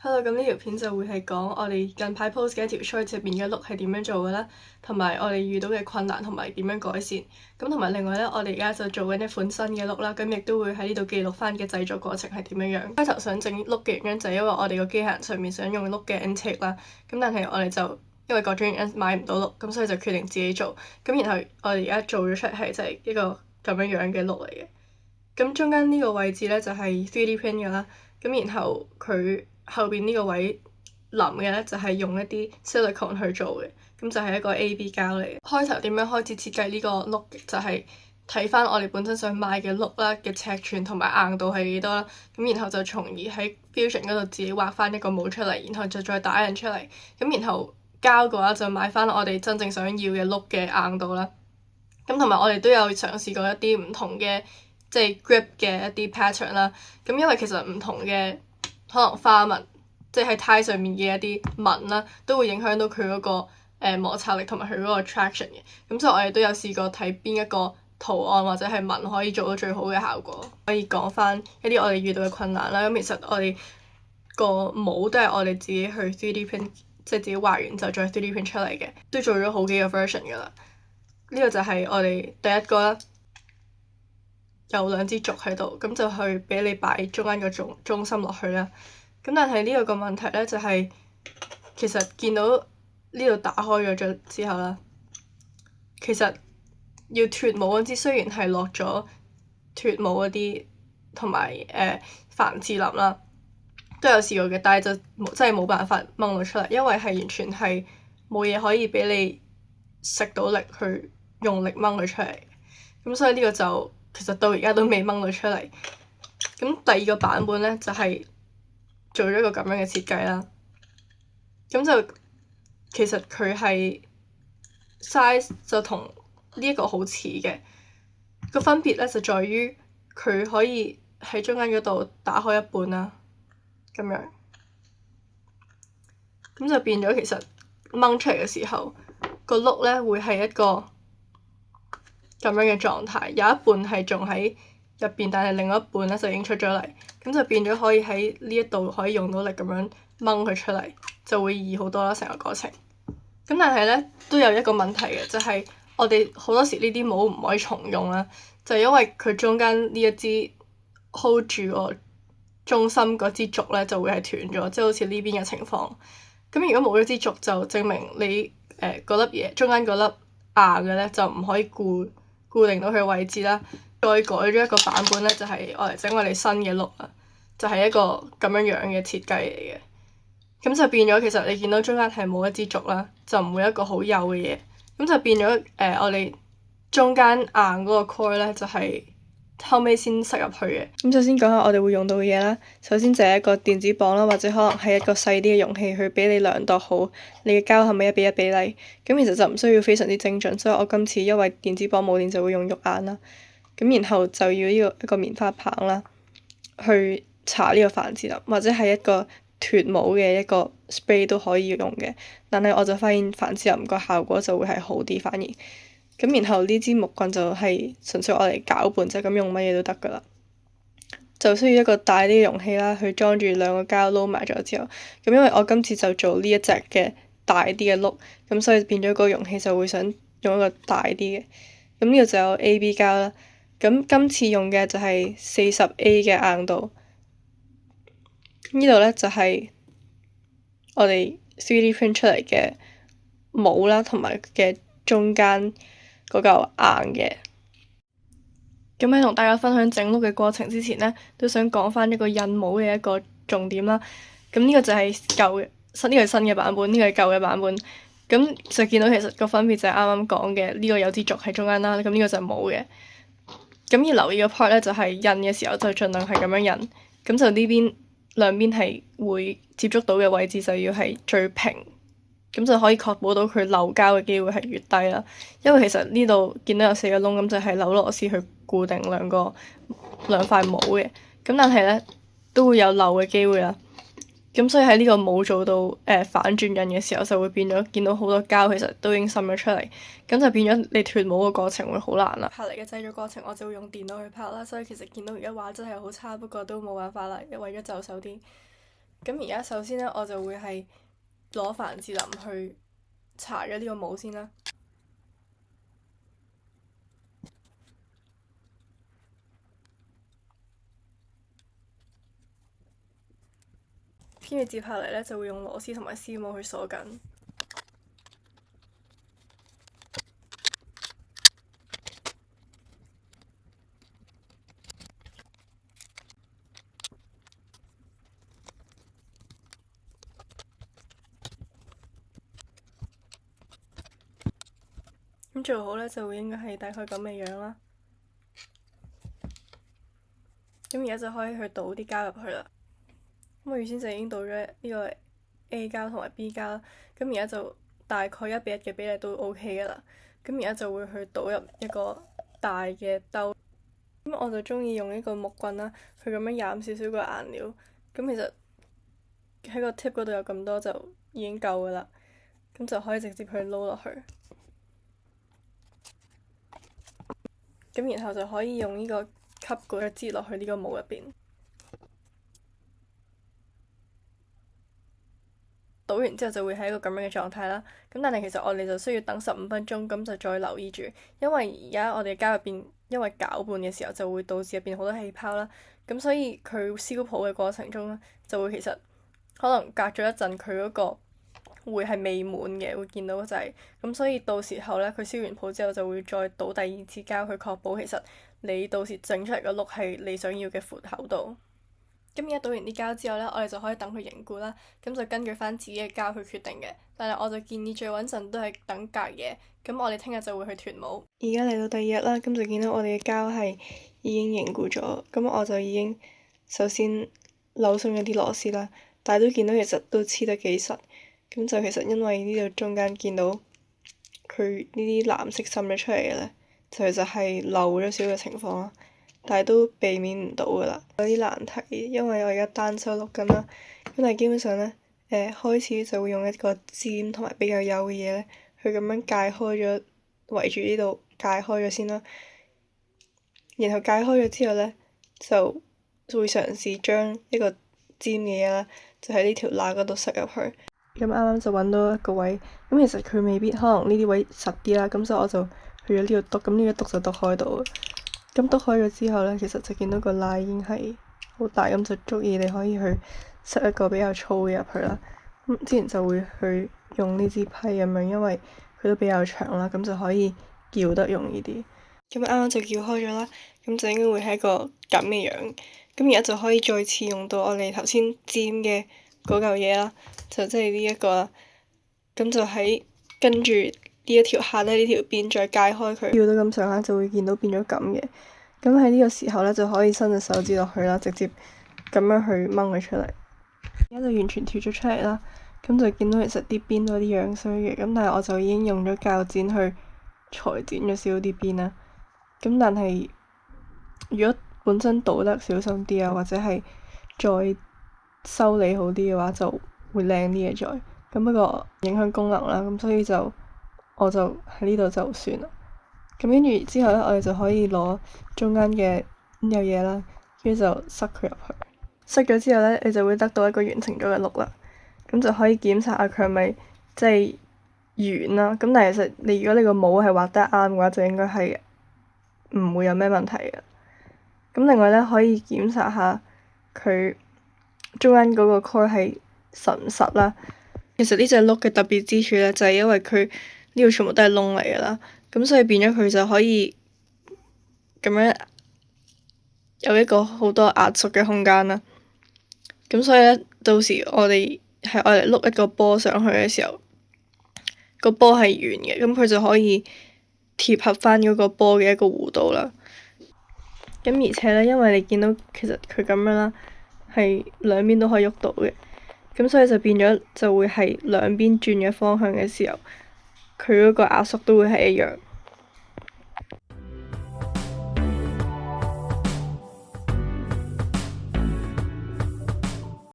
Hello，咁呢條片就會係講我哋近排 post 嘅一條 short 入邊嘅 look 係點樣做嘅啦，同埋我哋遇到嘅困難同埋點樣改善。咁同埋另外咧，我哋而家就做緊一款新嘅 look 啦，咁亦都會喺呢度記錄翻嘅製作過程係點樣樣。開頭想整 look 嘅原因就係因為我哋個機械人上面想用 look 嘅 intake 啦，咁但係我哋就因為各種原因買唔到 look，咁所以就決定自己做。咁然後我哋而家做咗出嚟係就係一個咁樣樣嘅 look 嚟嘅。咁中間呢個位置咧就係 3D print 嘅啦，咁然後佢後邊呢個位淋嘅咧就係用一啲 silicone 去做嘅，咁就係一個 AB 膠嚟嘅。開頭點樣開始設計呢個 look 就係睇翻我哋本身想買嘅 look 啦嘅尺寸同埋硬度係幾多啦，咁然後就從而喺 Fusion 嗰度自己畫翻一個模出嚟，然後就再打印出嚟，咁然後膠嘅話就買翻我哋真正想要嘅 look 嘅硬度啦。咁同埋我哋都有嘗試過一啲唔同嘅即係 grip 嘅一啲 pattern 啦。咁因為其實唔同嘅可能花紋，即係喺呔上面嘅一啲紋啦，都會影響到佢嗰個摩擦力同埋佢嗰個 traction 嘅。咁所以我哋都有試過睇邊一個圖案或者係紋可以做到最好嘅效果。可以講翻一啲我哋遇到嘅困難啦。咁其實我哋個模都係我哋自己去 3D print，即係自己畫完就再 3D print 出嚟嘅，都做咗好幾個 version 噶啦。呢個就係我哋第一個啦。有兩支軸喺度，咁就去俾你擺中間個中心落去啦。咁但係呢個個問題咧，就係其實見到呢度打開咗之後啦，其實要脫模嗰支雖然係落咗脫模嗰啲同埋凡士林啦，都有試過嘅，但係就真係冇辦法掹到出嚟，因為係完全係冇嘢可以俾你食到力去用力掹佢出嚟。咁所以呢個就其實到而家都未掹到出嚟。咁第二個版本咧就係做咗一個咁樣嘅設計啦。咁就其實佢係 size 就同呢一個好似嘅，個分別咧就在於佢可以喺中間嗰度打開一半啦，咁樣，咁就變咗其實掹出嚟嘅時候，個 look 咧會係一個咁樣嘅狀態，有一半係仲喺入邊，但係另外一半咧就已經出咗嚟，咁就變咗可以喺呢一度可以用到力咁樣掹佢出嚟，就會易好多啦成個過程。咁但係咧都有一個問題嘅，就係我哋好多時呢啲模唔可以重用啦，就因為佢中間呢一支 hold 住個中心嗰支軸咧就會係斷咗，即係好似呢邊嘅情況。咁如果冇咗支軸，就證明你嗰粒嘢中間嗰粒硬嘅咧就唔可以固定到佢位置啦。再改咗一個版本咧，就係我嚟整我哋新嘅 look 啦，就係一個咁樣樣嘅設計嚟嘅。咁就變咗，其實你見到中間係冇一支軸啦，就唔會一個好幼嘅嘢。咁就變咗我哋中間硬嗰個 core 咧，就係後尾先塞入去嘅。咁首先講下我哋會用到嘅嘢啦。首先就係一個電子磅啦，或者可能係一個細啲嘅容器去俾你量度好你嘅膠係咪1:1比例。咁其實就唔需要非常之精準，所以我今次因為電子磅冇電就會用肉眼啦。咁然後就要呢個一個棉花棒啦，去搽呢個凡士林，或者係一個脫模嘅一個 spray 都可以用嘅。但係我就發現凡士林個效果就會係好啲反而。咁然後呢支木棍就係純粹我嚟攪拌，就咁用乜嘢都得㗎啦。就需要一個大啲嘅容器啦，去裝住兩個膠撈埋咗之後。咁因為我今次就做呢一隻嘅大啲嘅 look，咁所以變咗個容器就會想用一個大啲嘅。咁呢個就有 AB 膠啦。咁今次用嘅就係40A 嘅硬度。呢度咧就係我哋 3D print 出嚟嘅模啦，同埋嘅中間嗰嚿硬嘅。咁喺同大家分享整 look 嘅過程之前咧，都想講翻一個印模嘅一個重點啦。咁呢個就係舊嘅，呢個係新嘅版本，呢個係舊嘅版本。咁就見到其實個分別就係啱啱講嘅，呢個有支軸喺中間啦，咁呢個就冇嘅。咁要留意個 part 咧，就係印嘅時候就盡量係咁樣印，咁就呢邊兩邊係會接觸到嘅位置就要係最平，咁就可以確保到佢漏膠嘅機會係越低啦。因為其實呢度見到有4個窿，咁就係扭螺絲去固定兩塊模嘅，咁但係咧都會有漏嘅機會啦。咁所以喺呢個冇做到反轉印嘅時候，就會變咗見到好多膠其實都已經滲咗出嚟，咁就變咗你脫模嘅過程會好難啦。拍嚟嘅製作過程我就會用電腦去拍啦，所以其實見到而家畫質係好差，不過都冇辦法啦，為咗就手啲。咁而家首先呢，我就會係攞凡士林去搽咗呢個帽先啦。跟住接下嚟呢，就會用螺絲同埋絲帽去鎖緊。咁做好呢，就會應該係大概咁嘅樣啦。咁而家就可以去倒啲膠入去啦。咁我預先就已經倒咗呢個 A 膠同埋 B 膠啦。咁而家就大概1:1嘅比例都 OK 噶啦。咁而家就會去倒入一個大嘅兜。咁我就中意用呢個木棍啦，去咁樣染少少個顏料。咁其實喺個 tip 嗰度有咁多就已經夠噶啦。咁就可以直接去撈落去。咁然後就可以用呢個吸管去擠落去呢個帽入邊。倒完之後就會係一個咁樣嘅狀態啦。咁但係其實我哋就需要等15分鐘，咁就再留意住，因為而家我哋膠入邊因為攪拌嘅時候就會導致入邊好多氣泡啦。咁所以佢燒泡嘅過程中呢，就會其實可能隔咗一陣佢嗰個會係未滿嘅，會見到就係咁，所以到時候呢，佢燒完泡之後就會再倒第2次膠去確保其實你到時整出嚟個碌係你想要嘅闊厚度。咁而家倒完啲膠之後呢，我哋就可以等佢凝固啦。咁就根據翻自己嘅膠去決定嘅，但係我就建議最穩陣都係等隔夜。咁我哋聽日就會去團帽。而家嚟到第2日啦，咁就見到我哋嘅膠係已經凝固咗。咁我就已經首先扭鬆咗啲螺絲啦，但係都見到其實都黐得幾實。咁就其實因為呢度中間見到佢呢啲藍色滲咗出嚟嘅呢，就其實係漏咗少少嘅情況啦。但係都避免唔到噶啦，有啲難題，因為我而家單手錄緊啦。咁但係基本上呢，開始就會用一個尖同埋比較幼嘅嘢呢，去咁樣界開咗，圍住呢度界開咗先啦。然後界開咗之後呢，就會嘗試將一個尖嘅嘢啦，就喺呢條罅嗰度塞入去。咁啱啱就揾到一個位，咁其實佢未必可能呢啲位實啲啦，咁所以我就去咗呢度篤，咁呢個篤就篤開到。咁篤開咗之後呢，其實就見到個罅已經係好大，咁就足以你可以去塞一個比較粗嘅入去啦。咁之前就會去用呢支批咁樣，因為佢都比較長啦，咁就可以撬得容易啲。咁啱啱就撬開咗啦，咁就應該會係一個咁嘅樣。咁而家就可以再次用到我哋頭先尖嘅嗰嚿嘢啦，就即係呢一個啦。咁就喺跟住呢一條下呢，呢條邊再界開佢，撬到咁上下就會見到變咗咁嘅。咁喺呢個時候呢，就可以伸隻手指落去啦，直接咁樣去掹佢出嚟。而家就完全脫咗出嚟啦，咁就見到其實啲邊都有啲樣衰嘅，咁但係我就已經用咗鉸剪去裁剪咗少啲邊啦。咁但係如果本身倒得小心啲啊，或者係再修理好啲嘅話，就會靚啲嘅再。咁不過影響功能啦，咁所以我就喺呢度就算啦。咁跟住之後呢，我哋就可以攞中間嘅呢樣嘢啦，跟住就塞佢入去。塞咗之後呢，你就會得到一個完成咗嘅碌啦。咁就可以檢查下佢係咪即係圓啦。咁但係其實如果你個帽係畫得啱嘅話，就應該係唔會有咩問題嘅。咁另外呢，可以檢查下佢中間嗰個蓋係實唔實啦。其實呢隻碌嘅特別之處呢，就係因為佢呢度全部都係窿嚟㗎啦，咁所以變咗佢就可以咁樣有一個好多壓縮嘅空間啦。咁所以呢，到時我哋係愛嚟碌一個波上去嘅時候，個波係圓嘅，咁佢就可以貼合翻嗰個波嘅一個弧度啦。咁而且呢，因為你見到其實佢咁樣啦，係兩邊都可以喐到嘅。咁所以就變咗就會係兩邊轉嘅方向嘅時候，佢嗰個壓縮都會係一樣。